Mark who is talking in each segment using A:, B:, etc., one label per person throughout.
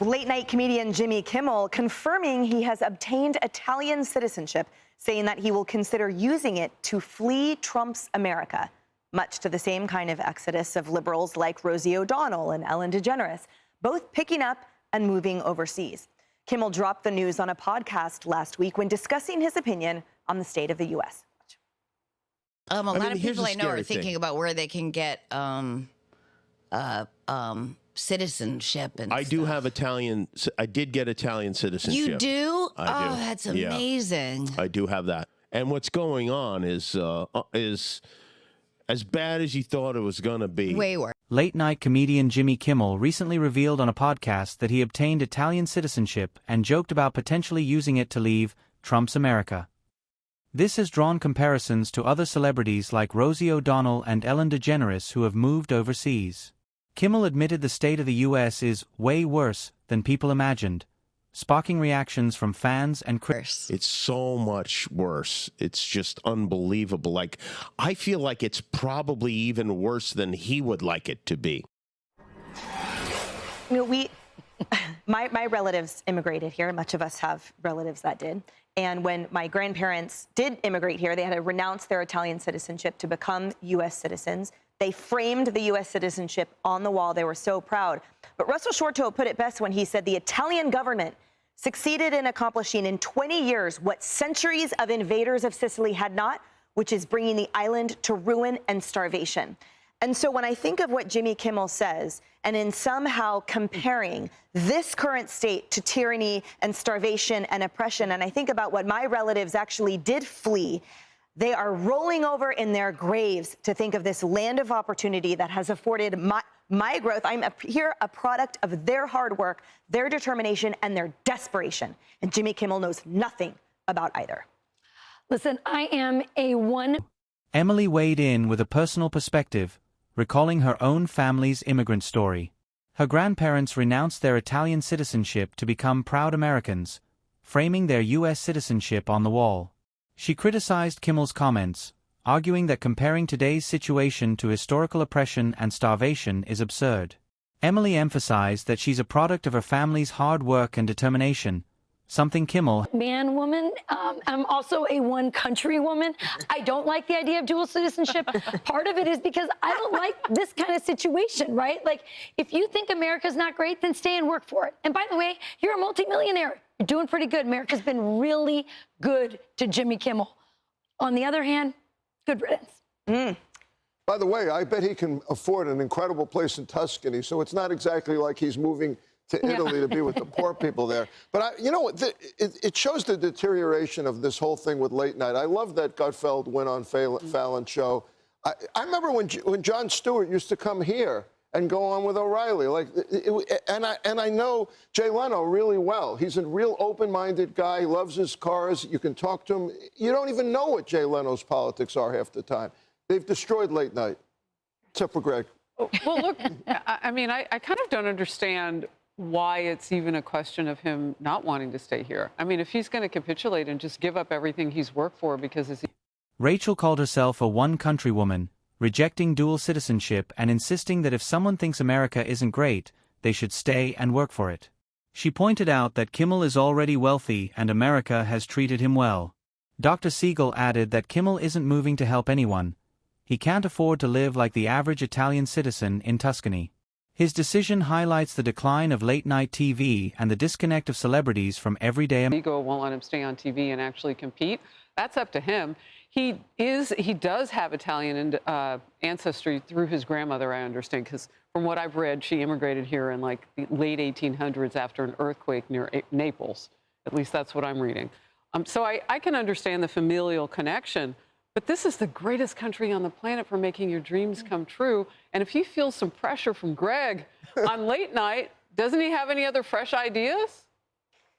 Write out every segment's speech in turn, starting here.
A: Late-night comedian Jimmy Kimmel confirming he has obtained Italian citizenship, saying that he will consider using it to flee Trump's America, much to the same kind of exodus of liberals like Rosie O'Donnell and Ellen DeGeneres, both picking up and moving overseas. Kimmel dropped the news on a podcast last week when discussing his opinion on the state of the U.S.
B: A lot of people I know are thinking about where they can get citizenship and
C: I do have Italian. I did get Italian citizenship.
B: You do?
C: I do.
B: That's amazing.
C: Yeah, I do have that. And what's going on is as bad as you thought it was going to be.
B: Way worse.
D: Late-night comedian Jimmy Kimmel recently revealed on a podcast that he obtained Italian citizenship and joked about potentially using it to leave Trump's America. This has drawn comparisons to other celebrities like Rosie O'Donnell and Ellen DeGeneres who have moved overseas. Kimmel admitted the state of the U.S. is way worse than people imagined, sparking reactions from fans and critics.
C: It's so much worse. It's just unbelievable. Like, I feel like it's probably even worse than he would like it to be.
A: You know, my relatives immigrated here. Much of us have relatives that did. And when my grandparents did immigrate here, they had to renounce their Italian citizenship to become U.S. citizens. They framed the U.S. citizenship on the wall. They were so proud. But Russell Shorto put it best when he said the Italian government succeeded in accomplishing in 20 years what centuries of invaders of Sicily had not, which is bringing the island to ruin and starvation. And so when I think of what Jimmy Kimmel says, and in somehow comparing this current state to tyranny and starvation and oppression, and I think about what my relatives actually did flee, they are rolling over in their graves to think of this land of opportunity that has afforded my growth. I'm here a product of their hard work, their determination, and their desperation. And Jimmy Kimmel knows nothing about either.
E: Listen, I am a one.
D: Emily weighed in with a personal perspective, recalling her own family's immigrant story. Her grandparents renounced their Italian citizenship to become proud Americans, framing their U.S. citizenship on the wall. She criticized Kimmel's comments, arguing that comparing today's situation to historical oppression and starvation is absurd. Emily emphasized that she's a product of her family's hard work and determination, something Kimmel...
E: Man, woman. I'm also a one country woman. I don't like the idea of dual citizenship. Part of it is because I don't like this kind of situation, right? Like, if you think America's not great, then stay and work for it. And by the way, you're a multimillionaire. You're doing pretty good. America's been really good to Jimmy Kimmel. On the other hand, good riddance.
F: By the way, I bet he can afford an incredible place in Tuscany, so it's not exactly like he's moving to Italy to be with the poor people there. But you know what? It shows the deterioration of this whole thing with late night. I love that Gutfeld went on Fallon's show. I remember when Jon Stewart used to come here and go on with O'Reilly. And I know Jay Leno really well. He's a real open-minded guy. He loves his cars. You can talk to him. You don't even know what Jay Leno's politics are half the time. They've destroyed late night, except for Greg.
G: Well, look, I mean, I kind of don't understand why it's even a question of him not wanting to stay here. I mean, if he's going to capitulate and just give up everything he's worked for because...
D: Rachel called herself a one-country woman, rejecting dual citizenship and insisting that if someone thinks America isn't great, they should stay and work for it. She pointed out that Kimmel is already wealthy and America has treated him well. Dr. Siegel added that Kimmel isn't moving to help anyone. He can't afford to live like the average Italian citizen in Tuscany. His decision highlights the decline of late-night TV and the disconnect of celebrities from everyday...
G: Ego won't let him stay on TV and actually compete. That's up to him. He does have Italian ancestry through his grandmother, I understand, because from what I've read, she immigrated here in like the late 1800s after an earthquake near Naples. At least that's what I'm reading. So I can understand the familial connection. But this is the greatest country on the planet for making your dreams come true. And if he feels some pressure from Greg on late night, doesn't he have any other fresh ideas?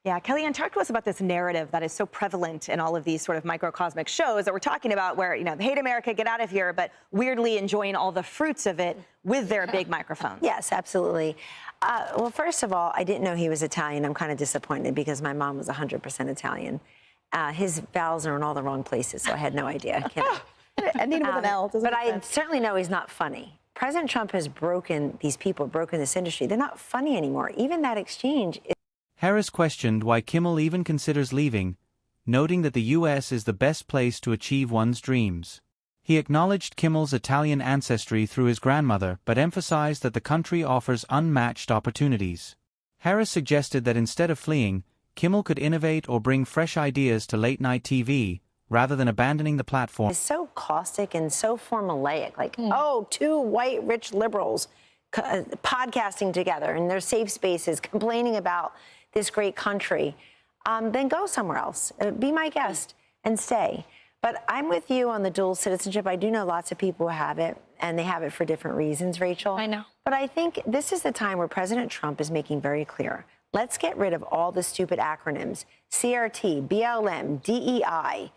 A: Yeah, Kellyanne, talk to us about this narrative that is so prevalent in all of these sort of microcosmic shows that we're talking about where, you know, they hate America, get out of here, but weirdly enjoying all the fruits of it with their big microphones.
H: Yes, absolutely. Well, first of all, I didn't know he was Italian. I'm kind of disappointed because my mom was 100% Italian. His vowels are in all the wrong places, so I had no idea.
A: Ending with an L.
H: But I certainly know he's not funny. President Trump has broken these people, broken this industry. They're not funny anymore. Even that exchange.
D: Harris questioned why Kimmel even considers leaving, noting that the U.S. is the best place to achieve one's dreams. He acknowledged Kimmel's Italian ancestry through his grandmother, but emphasized that the country offers unmatched opportunities. Harris suggested that instead of fleeing, Kimmel could innovate or bring fresh ideas to late-night TV, rather than abandoning the platform.
H: It's so caustic and so formulaic, like, oh, two white rich liberals podcasting together in their safe spaces, complaining about this great country. Then go somewhere else. Be my guest and stay. But I'm with you on the dual citizenship. I do know lots of people who have it, and they have it for different reasons, Rachel.
E: I know.
H: But I think this is the time where President Trump is making very clear, let's get rid of all the stupid acronyms, CRT, BLM, DEI,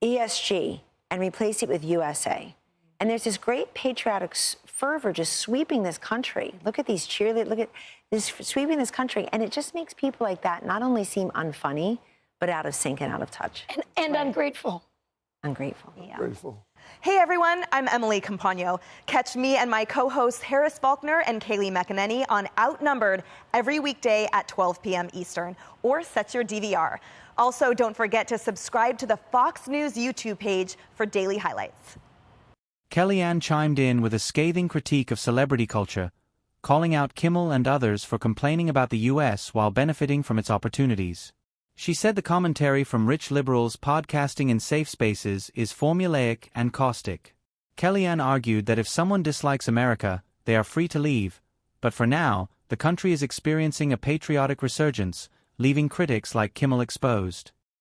H: ESG, and replace it with USA. And there's this great patriotic fervor just sweeping this country. Look at these cheerleaders, look at this sweeping this country. And it just makes people like that not only seem unfunny, but out of sync and out of touch.
E: And ungrateful.
H: Ungrateful. Yeah.
F: Grateful.
A: Hey everyone, I'm Emily Campagno. Catch me and my co-hosts Harris Faulkner and Kaylee McEnany on Outnumbered every weekday at 12 p.m. Eastern, or set your DVR. Also, don't forget to subscribe to the Fox News YouTube page for daily highlights.
D: Kellyanne chimed in with a scathing critique of celebrity culture, calling out Kimmel and others for complaining about the U.S. while benefiting from its opportunities. She said the commentary from rich liberals podcasting in safe spaces is formulaic and caustic. Kellyanne argued that if someone dislikes America, they are free to leave, but for now, the country is experiencing a patriotic resurgence, leaving critics like Kimmel exposed.